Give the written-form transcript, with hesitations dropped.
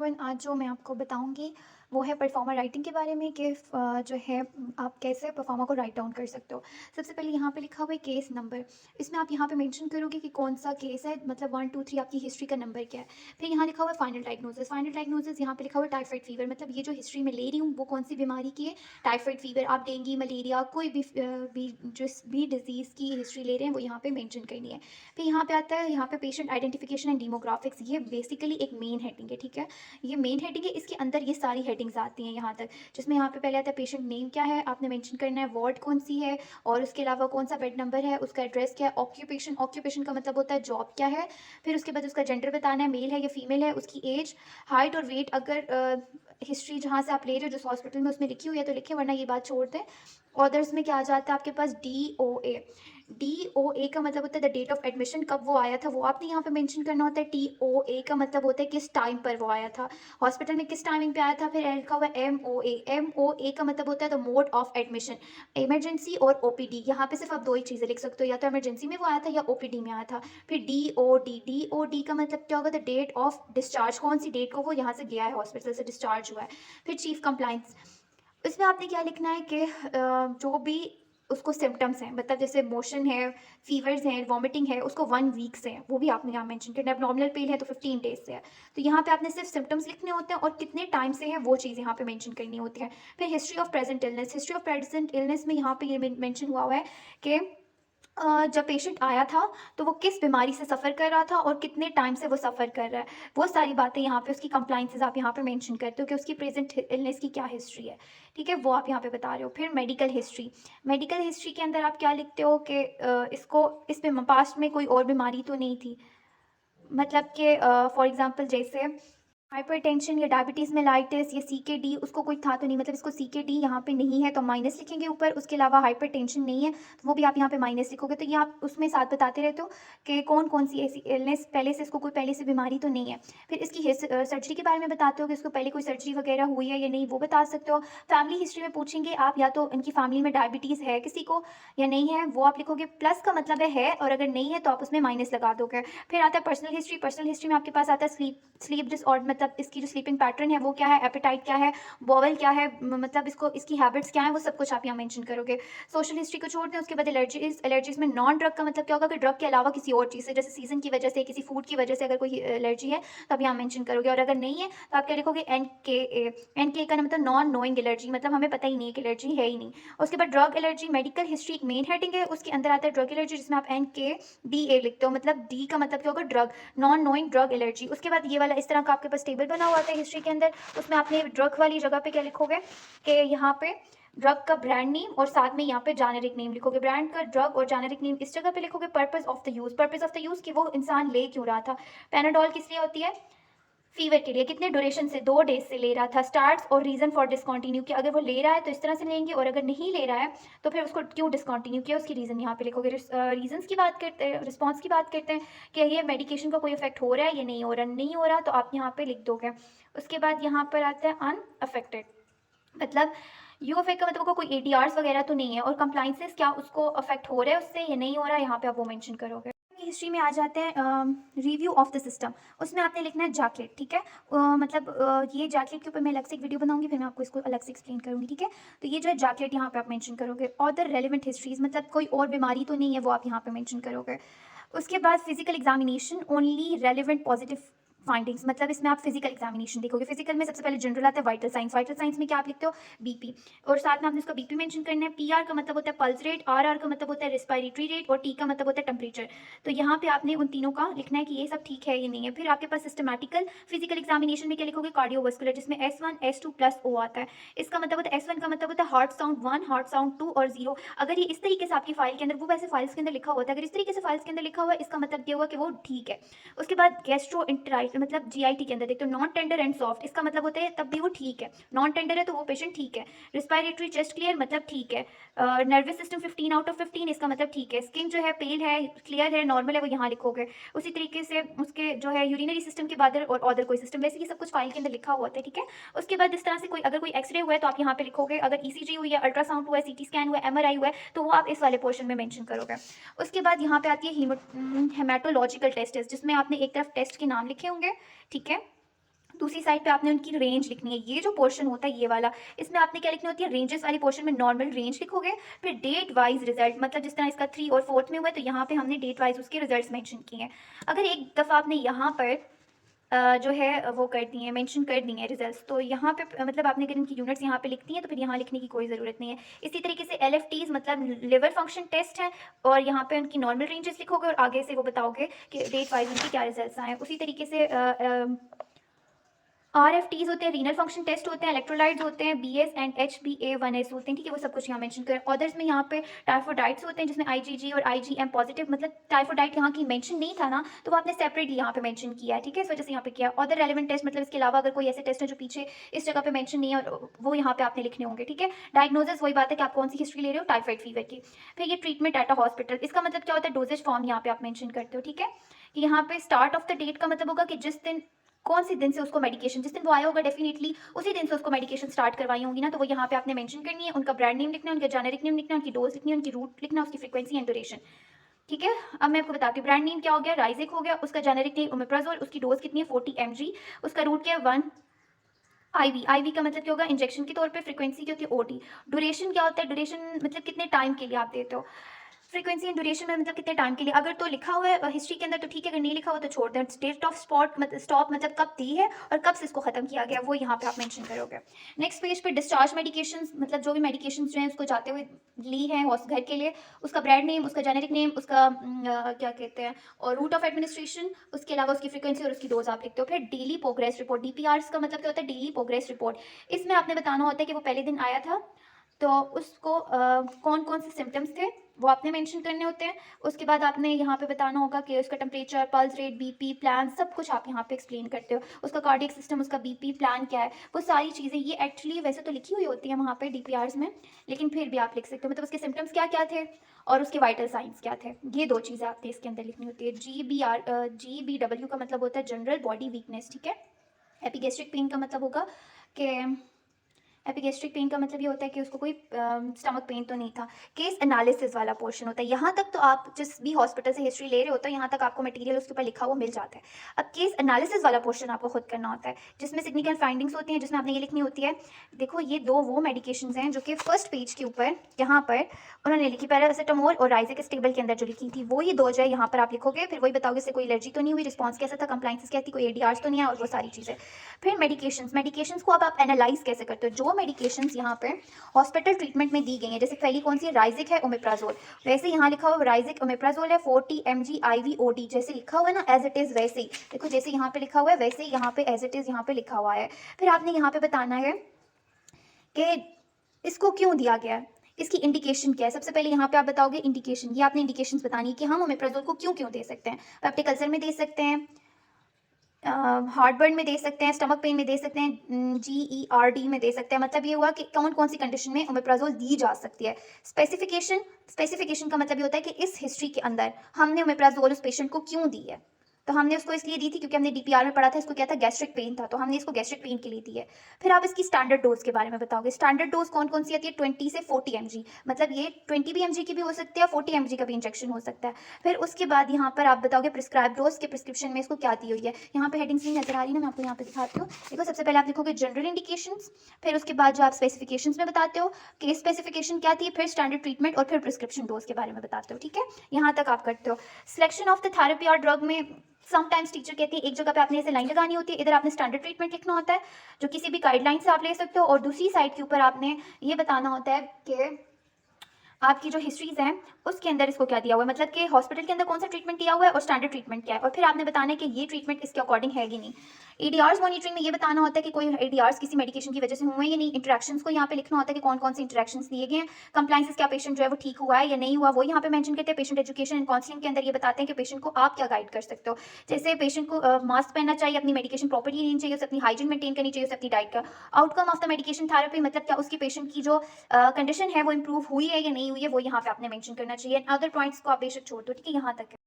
Everyone, आज जो मैं आपको बताऊंगी वो है परफॉर्मर राइटिंग के बारे में कि जो है आप कैसे परफॉर्मर को राइट डाउन कर सकते हो। सबसे पहले यहाँ पे लिखा हुआ है केस नंबर। इसमें आप यहाँ पे मेंशन करोगे कि कौन सा केस है, मतलब 1 2 3 आपकी हिस्ट्री का नंबर क्या है। फिर यहाँ लिखा हुआ है फाइनल डायग्नोसिस। फाइनल डायग्नोसिस यहाँ पे लिखा हुआ है टाइफाइड फीवर, मतलब ये जो हिस्ट्री में ले रही हूँ वो कौन सी बीमारी की है, टाइफाइड फीवर। आप डेंगू, मलेरिया, कोई भी जिस भी डिजीज़ की हिस्ट्री ले रहे हैं वो यहाँ पे मेंशन करनी है। फिर यहाँ पे आता है यहाँ पे पेशेंट आइडेंटिफिकेशन एंड डेमोग्राफिक्स। ये बेसिकली एक मेन हेडिंग है, ठीक है। ये मेन हेडिंग है, इसके अंदर ये सारी हेडिंग्स आती हैं यहाँ तक, जिसमें यहाँ पे पहले आता है पेशेंट नेम क्या है, आपने मेंशन करना है वार्ड कौन सी है, और उसके अलावा कौन सा बेड नंबर है, उसका एड्रेस क्या है, ऑक्यूपेशन, ऑक्यूपेशन का मतलब होता है जॉब क्या है। फिर उसके बाद उसका जेंडर बताना है, मेल है या फीमेल है, उसकी एज, हाइट और वेट। अगर हिस्ट्री जहाँ से आप ले रहे हो जिस हॉस्पिटल में उसमें लिखी हुई है तो लिखे, वरना ये बात छोड़ दें। ऑर्डर्स में क्या आ जाता है आपके पास, DOA। DOA का मतलब होता है द डेट ऑफ एडमिशन, कब वो आया था वो आपने यहाँ पे मेंशन करना होता है। TOA का मतलब होता है किस टाइम पर वो आया था, हॉस्पिटल में किस टाइमिंग पे आया था। फिर लिखा हुआ है MOA। MOA का मतलब होता है the mode of admission, emergency और OPD। यहाँ पे सिर्फ आप दो ही चीज़ें लिख सकते हो, या तो इमरजेंसी में वो आया था या OPD में आया था। फिर DOD का मतलब क्या होगा, द डेट ऑफ डिस्चार्ज, कौन सी डेट को वो यहाँ से गया है, हॉस्पिटल से डिस्चार्ज हुआ है। फिर चीफ कंप्लाइंस, इसमें आपने क्या लिखना है कि जो भी उसको सिम्टम्स हैं, मतलब जैसे मोशन है, फीवर्स हैं, वॉमिटिंग है, उसको 1 वीक से है, वो भी आपने यहाँ मेंशन करना है। अब नॉर्मल पेल है तो 15 डेज से है, तो यहाँ पे आपने सिर्फ सिम्टम्स लिखने होते हैं और कितने टाइम से है वो चीज़ यहाँ पे मेंशन करनी होती है। फिर history of present illness. History of present illness में यहाँ पे ये मेंशन हुआ है कि जब पेशेंट आया था तो वो किस बीमारी से सफ़र कर रहा था और कितने टाइम से वो सफ़र कर रहा है, वो सारी बातें यहाँ पे उसकी कंप्लाइंसेस आप यहाँ पे मेंशन करते हो कि उसकी प्रेजेंट इलनेस की क्या हिस्ट्री है, ठीक है, वो आप यहाँ पे बता रहे हो। फिर मेडिकल हिस्ट्री। मेडिकल हिस्ट्री के अंदर आप क्या लिखते हो कि इसको इस पास्ट में कोई और बीमारी तो नहीं थी, मतलब कि फॉर एग्जांपल जैसे हाइपरटेंशन या डायबिटीज़ मेलाइटिस या CKD, उसको कोई था तो नहीं, मतलब इसको CKD यहाँ पे नहीं है तो माइनस लिखेंगे ऊपर। उसके अलावा हाइपरटेंशन नहीं है तो वो भी आप यहाँ पे माइनस लिखोगे। तो ये आप उसमें साथ बताते रहते हो कि कौन कौन सी ऐसी इलनेस पहले से, इसको कोई पहले से बीमारी तो नहीं है। फिर इसकी सर्जरी के बारे में बताते हो कि इसको पहले कोई सर्जरी वगैरह हुई है या नहीं, वो बता सकते हो। फैमिली हिस्ट्री में पूछेंगे आप, या तो इनकी फैमिली में डायबिटीज़ है किसी को या नहीं है, वो आप लिखोगे। प्लस का मतलब है, और अगर नहीं है तो आप उसमें माइनस लगा दोगे। फिर आता है पर्सनल हिस्ट्री। पर्सनल हिस्ट्री में आपके पास आता है स्लीप डिसऑर्डर, मतलब इसकी जो स्लीपिंग पैटर्न है वो क्या है, एपेटाइट क्या है, बॉवल क्या है, मतलब इसको इसकी हैबिट्स क्या है, वो सब कुछ आप यहाँ मेंशन करोगे। सोशल हिस्ट्री को छोड़ दें। उसके बाद एलर्जीज। एलर्जीज में नॉन ड्रग का मतलब क्या होगा कि ड्रग के अलावा किसी और चीज़ से, जैसे सीजन की वजह से, किसी फूड की वजह से अगर कोई एलर्जी है तो आप यहाँ मेंशन करोगे। और अगर नहीं है तो आप क्या लिखोगे, NKA। NKA का मतलब नॉन नोइंग एलर्जी, मतलब हमें पता ही नहीं है कि एलर्जी है ही नहीं। उसके बाद ड्रग एलर्जी। मेडिकल हिस्ट्री एक मेन हेडिंग है, उसके अंदर आता है ड्रग एलर्जी, जिसमें आप NKDA लिखते हो, मतलब D का मतलब क्या होगा, drug, non knowing drug allergy. उसके बाद ये वाला इस तरह का आपके पास टेबल बना हुआ था हिस्ट्री के अंदर, उसमें आपने ड्रग वाली जगह पे क्या लिखोगे कि यहाँ पे ड्रग का ब्रांड नेम और साथ में यहाँ पे जेनेरिक नेम लिखोगे। ब्रांड का, ड्रग और जेनेरिक नेम इस जगह पे लिखोगे। Purpose of the use. Purpose of the use कि वो इंसान ले क्यों रहा था। पैनाडोल किस लिए होती है, फीवर के लिए। कितने ड्यूरेशन से, 2 डेज से ले रहा था। स्टार्ट्स और रीज़न फॉर डिसकंटिन्यू, कि अगर वो ले रहा है तो इस तरह से लेंगे, और अगर नहीं ले रहा है तो फिर उसको क्यों डिसकंटिन्यू किया, उसकी रीज़न यहाँ पे लिखोगे। रीजंस की बात करते हैं, रिस्पॉन्स की बात करते हैं कि ये मेडिकेशन का कोई इफेक्ट हो रहा है या नहीं हो रहा। नहीं हो रहा तो आप यहाँ पे लिख दोगे। उसके बाद यहाँ पर आता है अनअफेक्टेड, मतलब यू अफेक्ट का मतलब कोई ADRs वगैरह तो नहीं है, और कंप्लाइंसेस क्या उसको अफेक्ट हो रहा है उससे या नहीं हो रहा है, यहाँ पे आप वो मेंशन करोगे। हिस्ट्री में आ जाते हैं रिव्यू ऑफ द सिस्टम। उसमें आपने लिखना है जैकलेट, ठीक है। मतलब ये जैकलेट के ऊपर मैं अलग से एक वीडियो बनाऊंगी, फिर मैं आपको इसको अलग से एक्सप्लेन करूंगी, ठीक है। तो ये जो है जैकलेट यहाँ पे आप मेंशन करोगे। और द रेलिवेंट हिस्ट्रीज, मतलब कोई और बीमारी तो नहीं है, वो आप यहाँ पे मेंशन करोगे। उसके बाद physical examination, only relevant positive findings, मतलब इसमें आप फिजिकल एग्जामिनेशन देखोगे। फिजिकल में सबसे पहले जनरल आता है वाइटल साइंस। वाइटल साइंस में क्या आप लिखते हो, BP, और साथ में आपने उसका BP मेंशन करना है। PR का मतलब होता है पल्स रेट, RR का मतलब होता है रेस्पिरेटरी रेट, और T का मतलब होता है टेम्परेचर। तो यहाँ पे आपने उन तीनों का लिखना है कि ये सब ठीक है ये नहीं है। फिर आपके पास सिस्टमैटिकल फिजिकल एग्जामिनेशन में क्या लिखोगे, कार्डियोवास्कुलर, जिसमें S1 S2 प्लस O आता है। इसका मतलब होता है S1 का मतलब होता है हार्ट साउंड 1, हार्ट साउंड 2 और 0। अगर ये इस तरीके से आपकी फाइल के अंदर, वो वैसे फाइल्स के अंदर लिखा हुआ था, अगर इस तरीके से फाइल्स के अंदर लिखा हुआ है इसका मतलब ये हुआ कि वो ठीक है। उसके बाद गैस्ट्रो इंटराइट, मतलब GIT के अंदर देखते हो, नॉन टेंडर एंड सॉफ्ट, इसका मतलब होता है तब भी वो ठीक है। नॉन टेंडर है तो वो पेशेंट ठीक है। रिस्पायरेटरी चेस्ट क्लियर, मतलब ठीक है। नर्वस सिस्टम 15 आउट ऑफ 15, इसका मतलब ठीक है। स्किन जो है पेल है, क्लियर है, नॉर्मल है, वो यहाँ लिखोगे। उसी तरीके से उसके जो है यूरिनरी सिस्टम के बाद और अदर कोई सिस्टम, वैसे ये सब कुछ फाइल के अंदर लिखा हुआ है, ठीक है। उसके बाद इस तरह से कोई अगर कोई एक्सरे हुआ है तो आप यहाँ पे लिखोगे। अगर ECG हुई है, अल्ट्रासाउंड हुआ है, CT स्कैन हुआ है, MRI हुआ है, तो वो आप इस वाले पोर्शन में मेंशन करोगे। उसके बाद यहाँ पे आती है हेमाटोलॉजिकल टेस्ट, जिसमें आपने एक तरफ टेस्ट के नाम लिखे होंगे, ठीक है। दूसरी साइड पे आपने उनकी रेंज लिखनी है। ये जो पोर्शन होता है ये वाला, इसमें आपने क्या लिखनी होती है, रेंजेस वाली पोर्शन में नॉर्मल रेंज लिखोगे, फिर डेट वाइज रिजल्ट, मतलब जिस तरह इसका 3 और 4th में हुआ है तो यहाँ पे हमने डेट वाइज उसके रिजल्ट्स मेंशन किए हैं। अगर एक दफ़ा आपने यहाँ पर जो है वो कर दी है, मेंशन कर दी है रिजल्ट्स, तो यहाँ पे मतलब आपने अगर इनकी यूनिट्स यहाँ पे लिखती हैं तो फिर यहाँ लिखने की कोई ज़रूरत नहीं है। इसी तरीके से LFTs मतलब लिवर फंक्शन टेस्ट है, और यहाँ पे उनकी नॉर्मल रेंजेस लिखोगे और आगे से वो बताओगे कि डेट वाइज उनकी क्या रिजल्ट्स आए। उसी तरीके से RFTs होते हैं, रीनल फंक्शन टेस्ट होते हैं, इलेक्ट्रोलाइट्स होते हैं, BS एंड HbA1s होते हैं, ठीक है, वो सब कुछ यहाँ मेंशन करें। अदर्स में यहाँ पे टाइफोडाइट्स होते हैं जिसमें IgG और IgM पॉजिटिव, मतलब टाइफोडाइट यहाँ की मेंशन नहीं था ना, तो वो आपने सेपरेटली यहाँ पे मेंशन किया है, ठीक है, इस वजह से यहाँ पे किया। अदर रेलेवेंट टेस्ट मतलब इसके अलावा अगर कोई ऐसे टेस्ट है जो पीछे इस जगह पे मेंशन नहीं है, और वो यहाँ पे आपने लिखने होंगे, ठीक है। डायग्नोसिस वही बात है कि आप कौन सी हिस्ट्री ले रहे हो, टाइफाइड फीवर की। फिर ये ट्रीटमेंट एट अ हॉस्पिटल, इसका मतलब क्या होता है, डोजेज फॉर्म यहाँ पे आप मेंशन करते हो, ठीक है। कि यहाँ पे स्टार्ट ऑफ द डेट का मतलब होगा कि जिस दिन, कौन सी दिन से उसको मेडिकेशन, जिस दिन वो आया होगा डेफिनेटली उसी दिन से उसको मेडिकेशन स्टार्ट करवाई होंगी ना, तो वो यहाँ पे आपने मेंशन करनी है। उनका ब्रांड नेम लिखना है, उनका जेनेरिक नेम लिखना है, उनकी डोज लिखनी है, उनकी रूट लिखना है, उसकी फ्रीक्वेंसी एंड ड्यूरेशन, ठीक है। अब मैं आपको बताती हूँ, ब्रांड नेम क्या हो गया, राइजिक हो गया, उसका जेनेरिक नेम ओमेप्राजोल, उसकी डोज कितनी है 40 mg, उसका रूट क्या है 1 IV का मतलब क्या होगा, इंजेक्शन के तौर पे, फ्रीक्वेंसी क्या होती है OD, ड्यूरेशन क्या होता है, ड्यूरेशन मतलब कितने टाइम के लिए आप देते हो, फ्रीक्वेंसी एंड ड्यूरेशन में मतलब कितने टाइम के लिए। अगर तो लिखा हुआ है हिस्ट्री के अंदर तो ठीक है, अगर नहीं लिखा हुआ तो छोड़ दें। डेट ऑफ स्पॉट मतलब स्टॉप मतलब कब दी है और कब से इसको खत्म किया गया, वो यहाँ पे आप मेंशन करोगे। नेक्स्ट पेज पे डिस्चार्ज मेडिकेशंस, मतलब जो भी मेडिकेशंस जो है उसको जाते हुए ली है घर के लिए, उसका ब्रांड नेम, उसका जेनेरिक नेम, उसका क्या कहते हैं, और रूट ऑफ एडमिनिस्ट्रेशन, उसके अलावा उसकी फ्रीक्वेंसी और उसकी डोज आप लिखते हो। फिर डेली प्रोग्रेस रिपोर्ट, DPRs का मतलब क्या होता है, डेली प्रोग्रेस रिपोर्ट। इसमें आपने बताना होता है कि वो पहले दिन आया था तो उसको कौन कौन से सिम्टम्स थे वो आपने मेंशन करने होते हैं। उसके बाद आपने यहाँ पे बताना होगा कि उसका temperature, pulse rate, BP plan, सब कुछ आप यहाँ पे एक्सप्लेन करते हो। उसका कार्डियक सिस्टम, उसका BP प्लान क्या है, वो सारी चीज़ें ये एक्चुअली वैसे तो लिखी हुई होती है वहाँ पे DPRs में, लेकिन फिर भी आप लिख सकते हो, मतलब उसके सिम्टम्स क्या क्या थे और उसके वाइटल साइंस क्या थे। ये दो चीज़ें आपने इसके अंदर लिखनी होती है। GBW का मतलब होता है जनरल बॉडी वीकनेस, ठीक है। एपिगेस्ट्रिक पेन का मतलब होगा कि एपिगेस्ट्रिक पेन का मतलब ये होता है कि उसको कोई स्टमक पेन तो नहीं था। केस एनालिसिस वाला पोर्शन होता है, यहाँ तक तो आप जिस भी हॉस्पिटल से हिस्ट्री ले रहे होते हो यहाँ तक आपको मटेरियल उसके ऊपर लिखा हुआ मिल जाता है। अब केस एनालिसिस वाला पोर्शन आपको खुद करना होता है, जिसमें सिग्निफिकेंट फाइंडिंग्स होती हैं, जिसमें आपने ये लिखनी होती है, देखो ये दो वो मेडिकेशंस हैं जो कि फर्स्ट पेज के ऊपर यहाँ पर उन्होंने लिखी, पैरासिटामोल और राइजिक स्टेबल के अंदर जो लिखी थी वो ये दो जो है यहाँ पर आप लिखोगे। फिर वही बताओगे इससे कोई एलर्जी तो नहीं हुई, रिस्पॉन्स कैसा था, कंप्लाइंसेस क्या थी, कोई ADRs तो नहीं है, और वो सारी चीज़ें। फिर मेडिकेशंस को अब आप एनालाइज कैसे करते हो, जो मेडिकेशंस यहाँ पे हॉस्पिटल ट्रीटमेंट में दी गई हैं, जैसे पहली कौन सी है, राइजिक है, ओमेप्राजोल, वैसे यहाँ लिखा हुआ राइजिक ओमेप्राजोल है 40 mg IV OD, जैसे लिखा हुआ है ना एज इट इज़ वैसे ही देखो, जैसे यहाँ पे लिखा हुआ है वैसे ही यहाँ पे एज इट इज़ यहाँ पे लिखा हुआ है। फिर आपने यहाँ पे बताना है कि इसको क्यों दिया गया है, इसकी इंडिकेशन क्या है। सबसे पहले यहाँ पे आप बताओगे इंडिकेशन, ये आपने इंडिकेशंस बतानी है कि हम ओमेप्राजोल को क्यों क्यों दे सकते हैं। पेप्टिक अल्सर में दे सकते हैं, हार्ट बर्न में दे सकते हैं, स्टमक पेन में दे सकते हैं, GERD में दे सकते हैं। मतलब ये हुआ कि कौन कौन सी कंडीशन में ओमेप्राजोल दी जा सकती है। स्पेसिफिकेशन का मतलब ये होता है कि इस हिस्ट्री के अंदर हमने ओमेप्राजोल उस पेशेंट को क्यों दी है, तो हमने उसको इसलिए दी थी क्योंकि हमने DPR में पढ़ा था इसको क्या था, गैस्ट्रिक पेन था, तो हमने इसको गैस्ट्रिक पेन के लिए दी है। फिर आप इसकी स्टैंडर्ड डोज के बारे में बताओगे। स्टैंडर्ड डोज कौन कौन सी आती है, 20 से 40 mg, मतलब ये 20 भी mg की भी हो सकती है, 40 mg का भी इंजेक्शन हो सकता है। फिर उसके बाद यहाँ पर आप बताओगे प्रिस्क्राइब डोज के, प्रिस्क्रिप्शन में इसको क्या दी हुई है। यहाँ पे हेडिंग्स नहीं नजर आ रही ना, मैं आपको यहाँ पे दिखाती हूँ। देखो सबसे पहले आप लिखोगे जनरल इंडिकेशंस, फिर उसके बाद जो आप स्पेसिफिकेशंस में बताते हो, केस स्पेसिफिकेशन क्या थी, फिर स्टैंडर्ड ट्रीटमेंट और फिर प्रिस्क्रिप्शन डोज के बारे में बताते हो, ठीक है। यहाँ तक आप करते हो। सिलेक्शन ऑफ द थेरेपी और ड्रग में समटाइम्स टीचर कहती है एक जगह पे आपने ऐसे लाइन लगानी होती है, इधर आपने स्टैंडर्ड ट्रीटमेंट लिखना होता है जो किसी भी गाइडलाइन से आप ले सकते हो, और दूसरी साइड के ऊपर आपने ये बताना होता है कि आपकी जो हिस्ट्रीज हैं उसके अंदर इसको क्या दिया हुआ है, मतलब कि हॉस्पिटल के अंदर कौन सा ट्रीटमेंट दिया हुआ है और स्टैंडर्ड ट्रीटमेंट क्या है, और फिर आपने बताना है कि ये ट्रीटमेंट इसके अकॉर्डिंग है कि नहीं। ADRs मॉनिटरिंग में ये बताना होता है कि कोई ADRs किसी मेडिकेशन की वजह से हुए या नहीं। इंटरेक्शंस को यहाँ पे लिखना होता है कि कौन कौन से इंटरेक्शंस दिए गए हैं। कंप्लाइंसेस, क्या पेशेंट जो है वो ठीक हुआ है या नहीं हुआ, वो यहाँ पे मेंशन करते हैं। पेशेंट एजुकेशन एंड काउंसलिंग के अंदर ये बताते हैं कि पेशेंट को आप क्या गाइड कर सकते हो, जैसे पेशेंट को मास्क पहनना चाहिए, अपनी मेडिकेशन प्रॉपर्ली लेनी चाहिए, उसे अपनी हाइजीन मेंटेन करनी चाहिए, उसे अपनी डाइट का। Outcome of the medication therapy मतलब क्या उसकी पेशेंट की जो कंडीशन है वो इंप्रूव हुई है या नहीं हुई है, वो यहाँ पे आपने मेंशन करना चाहिए। अदर पॉइंट्स को आप बेशक छोड़ दो, ठीक है, यहाँ तक है।